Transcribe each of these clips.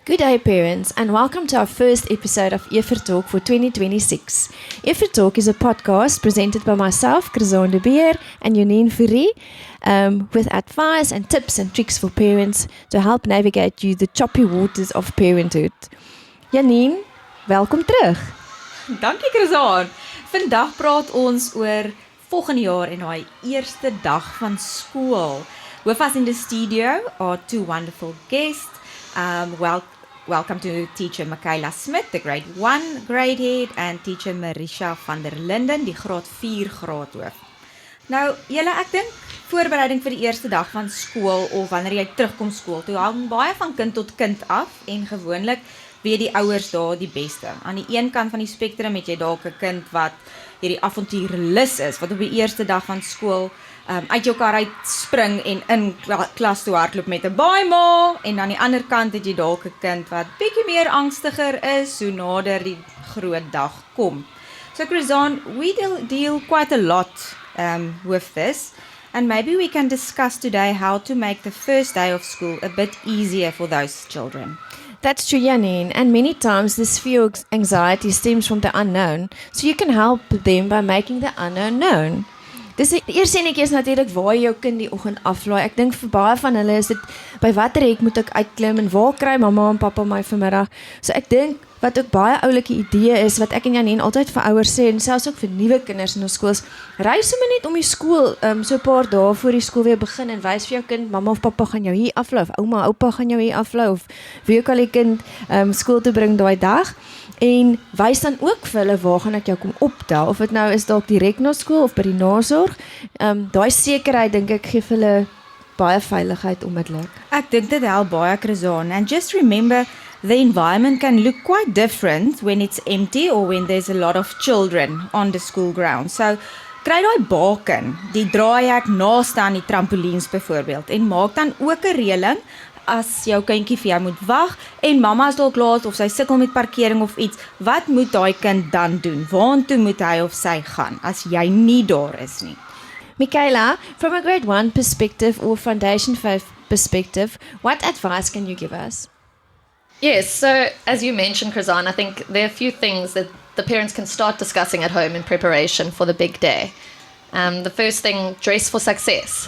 Good day, parents, and welcome to our first episode of Efer Talk for 2026. Efer Talk is a podcast presented by myself, Crizon de Beer, and Janine Fourie, with advice and tips and tricks for parents to help navigate you the choppy waters of parenthood. Janine, welkom terug. Dankie Crizon. Vandag praat ons oor volgende jaar en daai eerste dag van skool. With us in the studio are two wonderful guests. Welcome to teacher Michaela Smith, the grade 1 grade head, and teacher Marisha van der Linden, die graad 4 graadhoof. Nou, julle, ek dink voorbereiding vir die eerste dag van skool of wanneer jy terugkom skool toe hang baie van kind tot kind af en gewoonlik weet die ouers daar die beste. Aan die een kant van die spektrum het jy dalk 'n kind wat hierdie avontuurlus is, wat op die eerste dag van skool uit jou kar uit spring en in klas toe hardloop met 'n baie ma, en aan die ander kant het jy dalk 'n kind wat bietjie meer angstiger is hoe nader die groot dag kom. So Crizon, we deal quite a lot with this, and maybe we can discuss today how to make the first day of school a bit easier for those children. That's true, Janine, and many times this fear of anxiety stems from the unknown, so you can help them by making the unknown known. Dis die eerste enetjie is natuurlik waar jy jou kind die oggend aflaai. Ek dink vir baie van hulle is dit by watter hek moet ek uitklim en waar kry mamma en pappa my vanmiddag. So ek dink wat ook baie oulike idee is wat ek en Janine altyd vir ouers sê en selfs ook vir nuwe kinders in ons skools, ry sommer net om die skool so 'n paar dae voor die skool weer begin en wys vir jou kind mamma of pappa gaan jou hier aflaai of ouma oupa gaan jou hier aflaai of wie ook al die kind skool toe bring daai dag. En wys dan ook vir hulle waar gaan ek jou kom optel, of dit nou is dalk direk na skool of by die nasorg. Daai sekerheid dink ek gee vir hulle baie veiligheid onmiddellik. Ek dink dit help baie Crizon, and just remember the environment can look quite different when it's empty or when there's a lot of children on the school ground. So kry daai baken, die draaihek naaste aan die trampolines byvoorbeeld, en maak dan ook 'n reëling as jou kindjie vir jou moet wag en mamma is dalk laat of sy sukkel met parkering of iets, wat moet daai kind dan doen? Waartoe moet hy of sy gaan as jy nie daar is nie? Michaela, from a grade 1 perspective or foundation 5 perspective, what advice can you give us? Yes, so as you mentioned, Crizon, I think there are a few things that the parents can start discussing at home in preparation for the big day. The first thing, dress for success.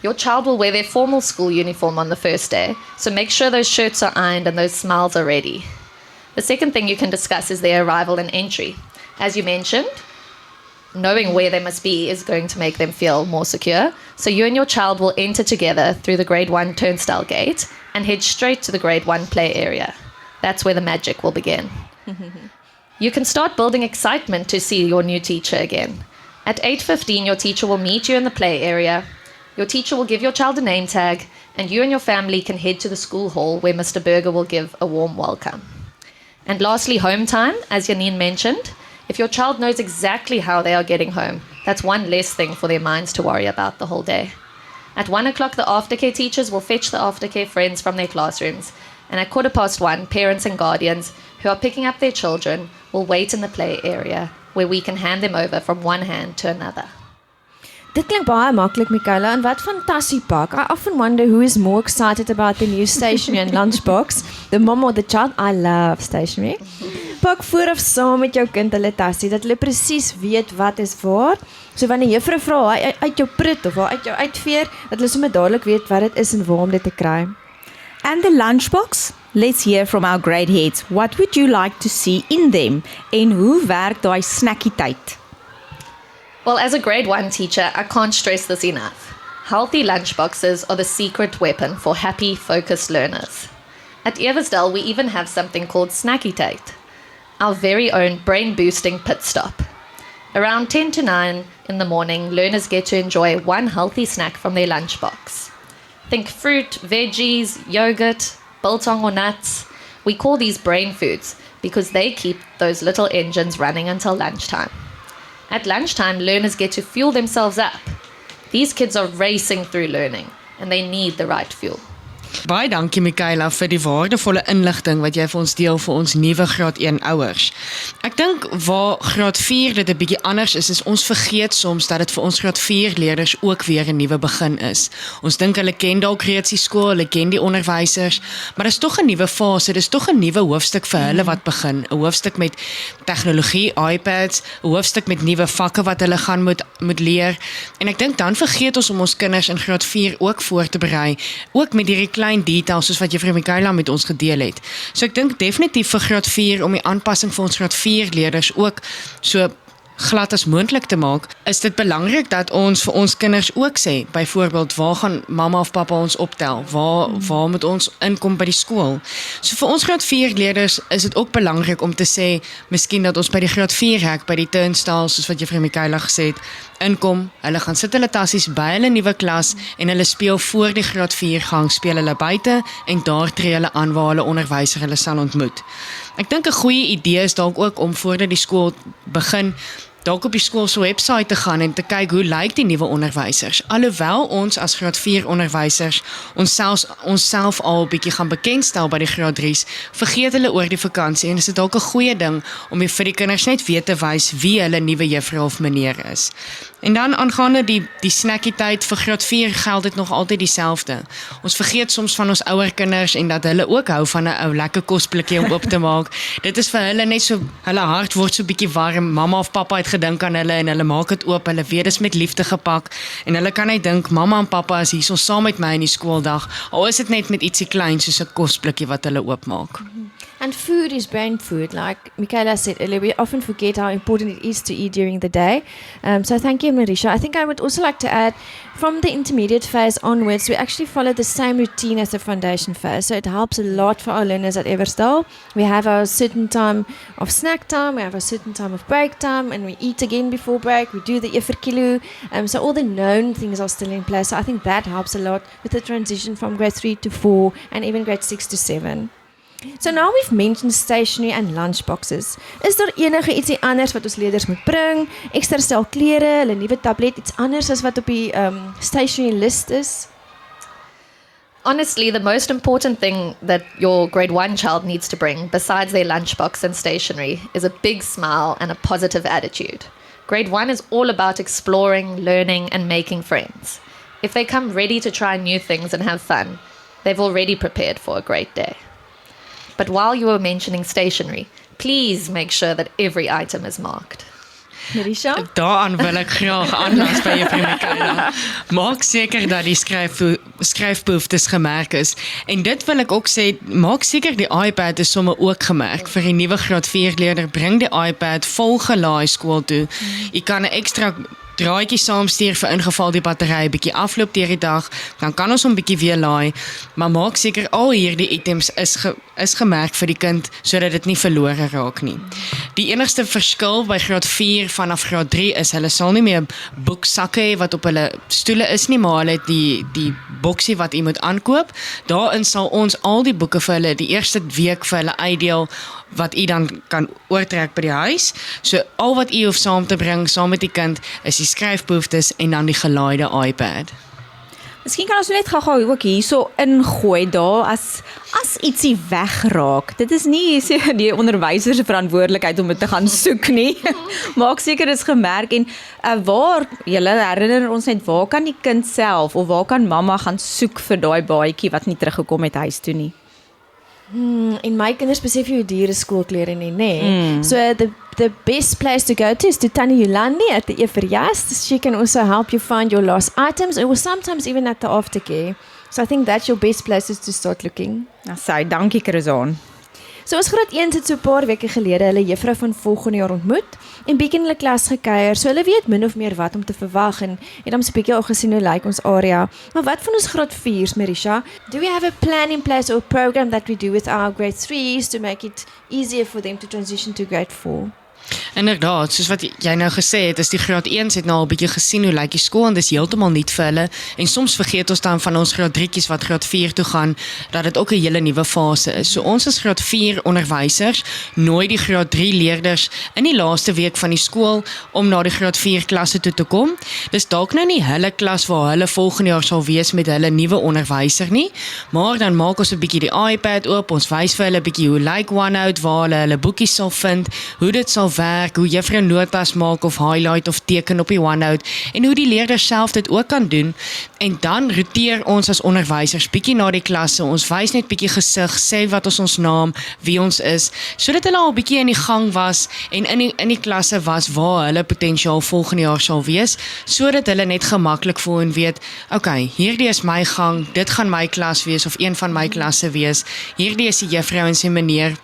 Your child will wear their formal school uniform on the first day, so make sure those shirts are ironed and those smiles are ready. The second thing you can discuss is their arrival and entry. As you mentioned, knowing where they must be is going to make them feel more secure, so you and your child will enter together through the grade 1 turnstile gate and head straight to the grade 1 play area. That's where the magic will begin. You can start building excitement to see your new teacher again. At 8:15, your teacher will meet you in the play area. Your teacher will give your child a name tag, and you and your family can head to the school hall where Mr. Berger will give a warm welcome. And lastly, home time, as Janine mentioned. If your child knows exactly how they are getting home, that's one less thing for their minds to worry about the whole day. At 1 o'clock, the aftercare teachers will fetch the aftercare friends from their classrooms, and at 1:15, parents and guardians who are picking up their children will wait in the play area where we can hand them over from one hand to another. Dit klink baie maklik, Michaela, en wat van Tassiepak? I often wonder who is more excited about the new stationery and lunchbox, the mom or the child. I love stationery. Pak vooraf saam met jou kind hulle tassie, dat hulle presies weet wat is waar. So wanneer juffrou vra uit jou prut of uit jou uitveer, dat hulle sommer dadelik weet wat dit is en waar om dit te kry. And the lunchbox? Let's hear from our grade heads. What would you like to see in them? En hoe werk daai snackie tyd? Well, as a grade 1 teacher, I can't stress this enough. Healthy lunchboxes are the secret weapon for happy, focused learners. At Eversdale, we even have something called Snacky Tate, our very own brain-boosting pit stop. Around 10 to 9 in the morning, learners get to enjoy one healthy snack from their lunchbox. Think fruit, veggies, yogurt, biltong or nuts. We call these brain foods because they keep those little engines running until lunchtime. At lunchtime, learners get to fuel themselves up. These kids are racing through learning, and they need the right fuel. Baie dankie Michaela vir die waardevolle inligting wat jy vir ons deel vir ons nuwe graad 1 ouers. Ek dink waar graad 4 dit 'n bietjie anders is ons vergeet soms dat dit vir ons graad 4 leerders ook weer 'n nuwe begin is. Ons dink hulle ken dalk reeds die skool, hulle ken die onderwysers, maar dis tog 'n nuwe fase, dis tog 'n nuwe hoofstuk vir hulle wat begin, 'n hoofstuk met tegnologie, iPads, 'n hoofstuk met nuwe vakke wat hulle gaan moet leer. En ek dink dan vergeet ons om ons kinders in graad 4 ook voor te berei, ook met hierdie klein details soos wat Juffrou Michaela met ons gedeel het. So ek dink definitief vir graad 4 om die aanpassing vir ons graad 4 leerders ook so glad as moontlik te maak, is dit belangrik dat ons vir ons kinders ook sê, byvoorbeeld, waar gaan mamma of pappa ons optel? Waar moet ons inkom by die skool? So vir ons graad 4 leerders is dit ook belangrik om te sê, miskien dat ons by die graad 4 hek, by die turnstile, soos wat Juffrou Michaela gesê het, inkom, hulle gaan sit hulle tassies by hulle nuwe klas en hulle speel voor die graad 4 gang, speel hulle buite en daar tree hulle aan waar hulle onderwyser hulle sal ontmoet. Ek dink 'n goeie idee is dalk ook om voordat die skool begin, dalk op die skool se webwerf te gaan en te kyk hoe lyk die nuwe onderwysers. Alhoewel ons as graad 4 onderwysers onsself al 'n bietjie gaan bekendstel by die graad 3's, vergeet hulle oor die vakansie en is dit dalk 'n goeie ding om vir die kinders net weet te wys wie hulle nuwe juffrou of meneer is. En dan aangaande die snackie tyd vir graad 4 geld dit nog altyd dieselfde. Ons vergeet soms van ons ouer kinders en dat hulle ook hou van 'n ou lekker kosblikkie om op te maak. Dit is vir hulle net so, hulle hart word so bietjie warm, mamma of pappa het gedink aan hulle en hulle maak dit oop, hulle weet dit is met liefde gepak en hulle kan net dink, mamma en pappa is hier saam met my in die skooldag, al is dit net met ietsie klein soos 'n kosblikkie wat hulle oopmaak. And food is brain food. Like Michaela said earlier, we often forget how important it is to eat during the day. So thank you, Marisha. I think I would also like to add, from the intermediate phase onwards, we actually follow the same routine as the foundation phase. So it helps a lot for our learners at Eversdale. We have our certain time of snack time, we have a certain time of break time, and we eat again before break. We do the Ifirkilu. So all the known things are still in place. So I think that helps a lot with the transition from grade 3 to 4 and even grade 6 to 7. So now we've mentioned stationery and lunchboxes. Is daar enige ietsie anders wat ons leerders moet bring? Ekstra stel klere, hulle nuwe tablet, iets anders as wat op die stationery list is? Honestly, the most important thing that your grade 1 child needs to bring, besides their lunchbox and stationery, is a big smile and a positive attitude. Grade 1 is all about exploring, learning, and making friends. If they come ready to try new things and have fun, they've already prepared for a great day. But while you were mentioning stationery, please make sure that every item is marked. Marisha? Daaraan wil ek graag aanlas by Juffrou Michaela. Maak seker dat die skryfbehoeftes gemerk is. En dit wil ek ook sê, maak seker die iPad is sommer ook gemerk. Vir die nuwe graad 4 leerder, bring die iPad vol gelaai skool toe. Jy kan 'n ekstra draadjie saamstuur vir ingeval die battery bietjie afloop deur die dag, dan kan ons hom bietjie weer laai, maar maak seker al hierdie items is gemerk vir die kind, sodat dit nie verlore raak nie. Die enigste verskil by graad 4 vanaf graad 3 is, hulle sal nie meer boeksakke hê wat op hulle stoele is nie, maar hulle het die boksie wat jy moet aankoop, daarin sal ons al die boeke vir hulle die eerste week vir hulle uitdeel, wat jy dan kan oortrek by die huis. So al wat jy hoef saam te bring, saam met die kind, is die skryfbehoeftes en dan die gelaaide iPad. Miskien kan ons net gou ook hierso ingooi daar as ietsie wegraak. Dit is nie die onderwyser se verantwoordelikheid om dit te gaan soek nie. Maak seker dit is gemerk en waar, julle herinner ons net, waar kan die kind self of waar kan mamma gaan soek vir daai baadjie wat nie teruggekom het huis toe nie? En my kinders besef jy hoe duur is skoolklere nie, nee. So the best place to go to is to Tannie Yolandi at the Everjas. She can also help you find your lost items, or sometimes even at the aftercare. So I think that's your best places to start looking. Nou, dankie Chrisaan. So ons graad 1 het so 'n paar weke gelede hulle juffrou van volgende jaar ontmoet en bietjie in hulle klas gekuier, so hulle weet min of meer wat om te verwag en dan 'n bietjie al gesien hoe lyk ons area. Maar wat van ons graad 4's, Marisha? Do we have a plan in place or a program that we do with our grade 3's to make it easier for them to transition to grade 4? Inderdaad, soos wat jy nou gesê het, is die graad 1's het nou al 'n bietjie gesien hoe lyk die skool en dis heeltemal nuut vir hulle en soms vergeet ons dan van ons graad 3'tjies wat graad 4 toe gaan dat dit ook 'n hele nuwe fase is. So ons as graad 4 onderwysers nooi die graad 3 leerders in die laaste week van die skool om na die graad 4 klasse toe te kom. Dis dalk nou nie hulle klas waar hulle volgende jaar sal wees met hulle nuwe onderwyser nie, maar dan maak ons 'n bietjie die iPad oop, ons wys vir hulle 'n bietjie hoe lyk OneNote, waar hulle boekies sal vind, hoe dit sal werk, hoe juffrou notas maak of highlight of teken op die OneNote en hoe die leerders self dit ook kan doen. En dan roteer ons as onderwysers bietjie na die klasse. Ons wys net bietjie gesig, sê wat is ons naam, wie ons is, sodat hulle al bietjie in die gang was en in die klasse was waar hulle potensiaal volgende jaar sal wees, sodat hulle net gemaklik voel en weet, okay, hierdie is my gang, dit gaan my klas wees of een van my klasse wees. Hierdie is die juffrou en sy meneer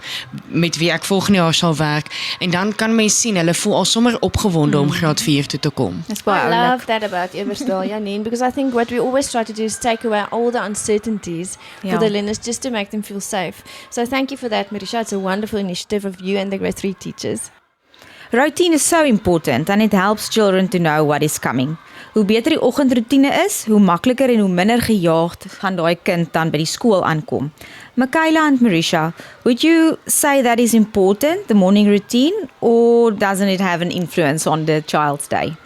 met wie ek volgende jaar sal werk. En dan kan mens sien, hulle voel al sommer opgewonde om graad 4 toe te kom. Dis I baie oulik. love that about Everstal, Janine, because I think what we always try to do is take away all the uncertainties Yeah. for the learners just to make them feel safe. So thank you for that, Marisha. It's a wonderful initiative of you and the grade 3 teachers. Routine is so important and it helps children to know what is coming. Hoe beter die oggendroetine is, hoe makliker en hoe minder gejaagd gaan daai kind dan by die skool aankom. Michaela and Marisha, would you say that is important, the morning routine, or doesn't it have an influence on the child's day?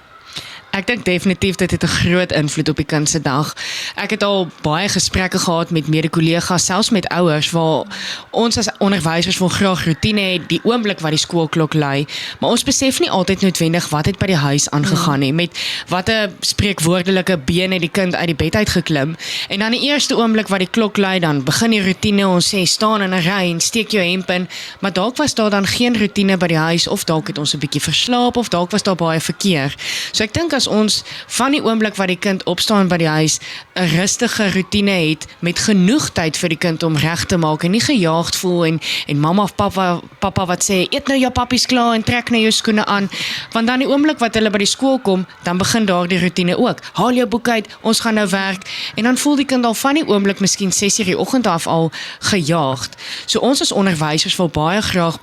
Ek dink definitief dit het 'n groot invloed op die kind se dag. Ek het al baie gesprekke gehad met mede-kollegas, selfs met ouers, waar ons as onderwysers wil graag roetine hê die oomblik wat die skoolklok lui, maar ons besef nie altyd noodwendig wat het by die huis aangegaan nie, met watter spreekwoordelike been het die kind uit die bed uitgeklim, en dan die eerste oomblik wat die klok lui, dan begin die roetine, ons sê, staan in 'n ry en steek jou hemp in, maar dalk was daar dan geen roetine by die huis, of dalk het ons 'n bietjie verslaap, of dalk was daar baie verkeer. So ek dink as ons van die oomblik wat die kind opstaan by die huis 'n rustige roetine het met genoeg tyd vir die kind om reg te maak en nie gejaagd voel en mamma of papa wat sê eet nou jou pappies klaar en trek nou jou skoene aan, want dan die oomblik wat hulle by die skool kom, dan begin daardie roetine ook. Haal jou boek uit, ons gaan nou werk, en dan voel die kind al van die oomblik miskien 6:00 die oggend af al gejaagd. So ons as onderwysers wil baie graag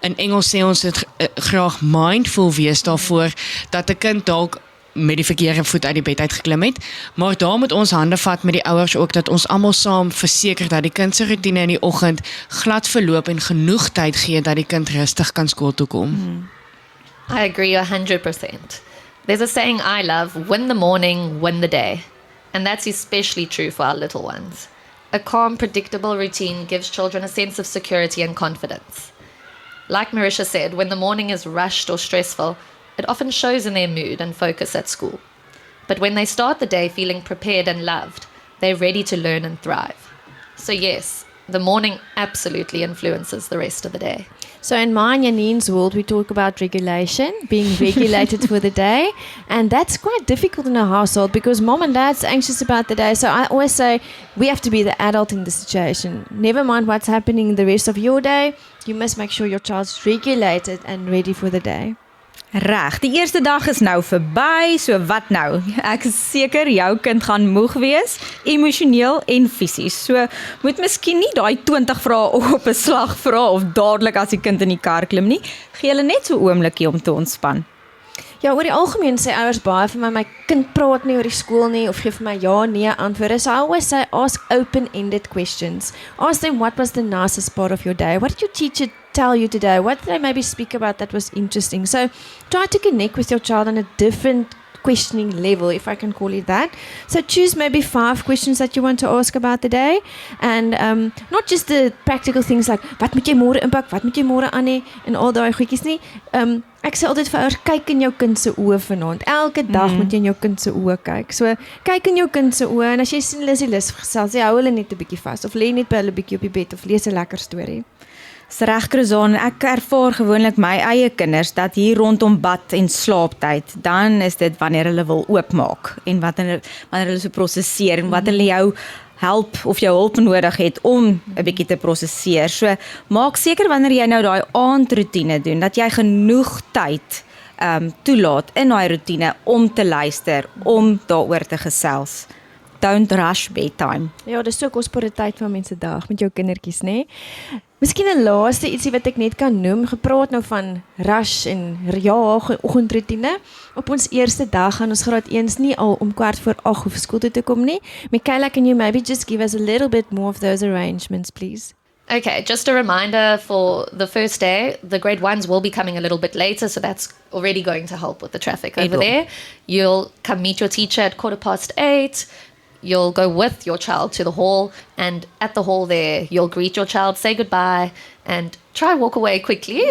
in Engels sê ons dit graag mindful wees daarvoor dat 'n kind dalk met die verkeerde voet uit die bed uitgeklim het, maar daar moet ons hande vat met die ouers ook, dat ons almal saam verseker dat die kind se roetine in die oggend glad verloop en genoeg tyd gee dat die kind rustig kan skool toe kom. I agree 100%. There's a saying I love, win the morning, win the day. And that's especially true for our little ones. A calm, predictable routine gives children a sense of security and confidence. Like Marisha said, when the morning is rushed or stressful, it often shows in their mood and focus at school. But when they start the day feeling prepared and loved, they're ready to learn and thrive. So yes, the morning absolutely influences the rest of the day. So in my and Janine's world, we talk about regulation, being regulated for the day. And that's quite difficult in a household because mom and dad's anxious about the day. So I always say we have to be the adult in the situation. Never mind what's happening the rest of your day. You must make sure your child's regulated and ready for the day. Reg, die eerste dag is nou verby, so wat nou? Ek is seker jou kind gaan moeg wees, emosioneel en fisies. So moet miskien nie daai 20 vrae op 'n slag vra of dadelik as die kind in die kar klim nie. Gee hulle net so 'n oombliekie om te ontspan. Ja, oor die algemeen sê ouers baie vir my kind praat nie oor die skool nie of gee vir my ja, nee antwoorde. So I always say ask open-ended questions. Ask them what was the nicest part of your day? What did your teacher tell you today? What did they maybe speak about that was interesting? So try to connect with your child on a different questioning level, if I can call it that. So choose maybe 5 questions that you want to ask about the day, and not just the practical things like wat moet jy môre inpak, wat moet jy môre aan hê en al daai goedjies nie. Ek sê altyd vir ouers, kyk in jou kind se oë vanaand. Elke dag moet jy in jou kind se oë kyk. So kyk in jou kind se oë en as jy sien hulle is lus gesels, jy hou hulle net 'n bietjie vas of lê net by hulle bietjie op die bed of lees 'n lekker storie. Dis reg, Krozaan, ek ervaar gewoonlik my eie kinders dat hier rondom bad en slaaptyd, dan is dit wanneer hulle wil oopmaak en wanneer hulle so prosesseer en wat hulle jou help of jou hulp nodig het om 'n bietjie te prosesseer. So maak seker wanneer jy nou daai aandroetine doen dat jy genoeg tyd toelaat in daai roetine om te luister, om daaroor te gesels. Don't rush bedtime. Ja, dis so kosbare tyd van mense dag met jou kindertjies, nê? Miskien 'n laaste ietsie wat ek net kan noem, gepraat nou van rush en jaag, oggendroetine. Op ons eerste dag gaan ons graad 1's nie al om 7:15 hoef skool toe te kom nie. Michaela, can you maybe just give us a little bit more of those arrangements, please? Okay, just a reminder for the first day, the grade 1s will be coming a little bit later, so that's already going to help with the traffic over there. You'll come meet your teacher at 8:15. You'll go with your child to the hall, and at the hall there, you'll greet your child, say goodbye, and try walk away quickly.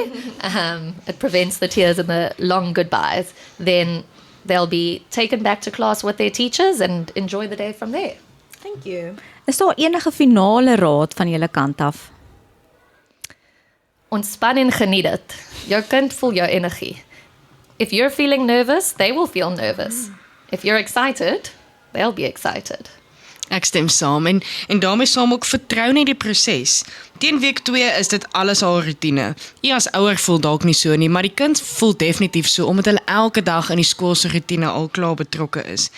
It prevents the tears and the long goodbyes. Then they'll be taken back to class with their teachers and enjoy the day from there. Thank you. Is daar enige finale raad van julle kant af? Ontspan en geniet dit. Jou kind voel jou energie. If you're feeling nervous, they will feel nervous. If you're excited, they'll be excited. Ek stem saam en daarmee saam ook vertrou net die proses. Teen week 2 is dit alles al roetine. Jy as ouer voel dalk nie so nie, maar die kind voel definitief so omdat hulle elke dag in die skool se roetine al klaar betrokke is.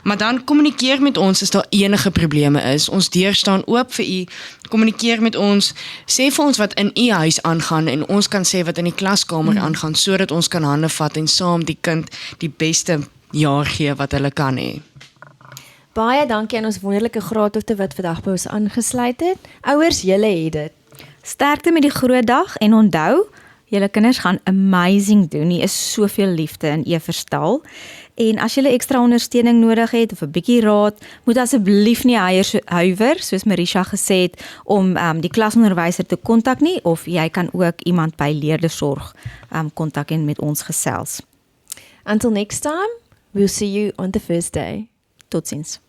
Maar dan kommunikeer met ons as daar enige probleme is. Ons deur staan oop vir u. Kommunikeer met ons. Sê vir ons wat in u huis aangaan en ons kan sê wat in die klaskamer aangaan sodat ons kan hande vat en saam die kind die beste jaar gee wat hulle kan hê. Baie dankie aan ons wonderlike graadhofte wat vandag by ons aangesluit het. Ouers, julle het dit. Sterkte met die groot dag en onthou, julle kinders gaan amazing doen. Hier is soveel liefde in Everstal. En as julle ekstra ondersteuning nodig het of 'n bietjie raad, moet asseblief nie huiwer, soos Marisha gesê het, om die klasonderwyser te kontak nie, of jy kan ook iemand by leerdersorg kontak en met ons gesels. Until next time, we'll see you on the first day. Totsiens.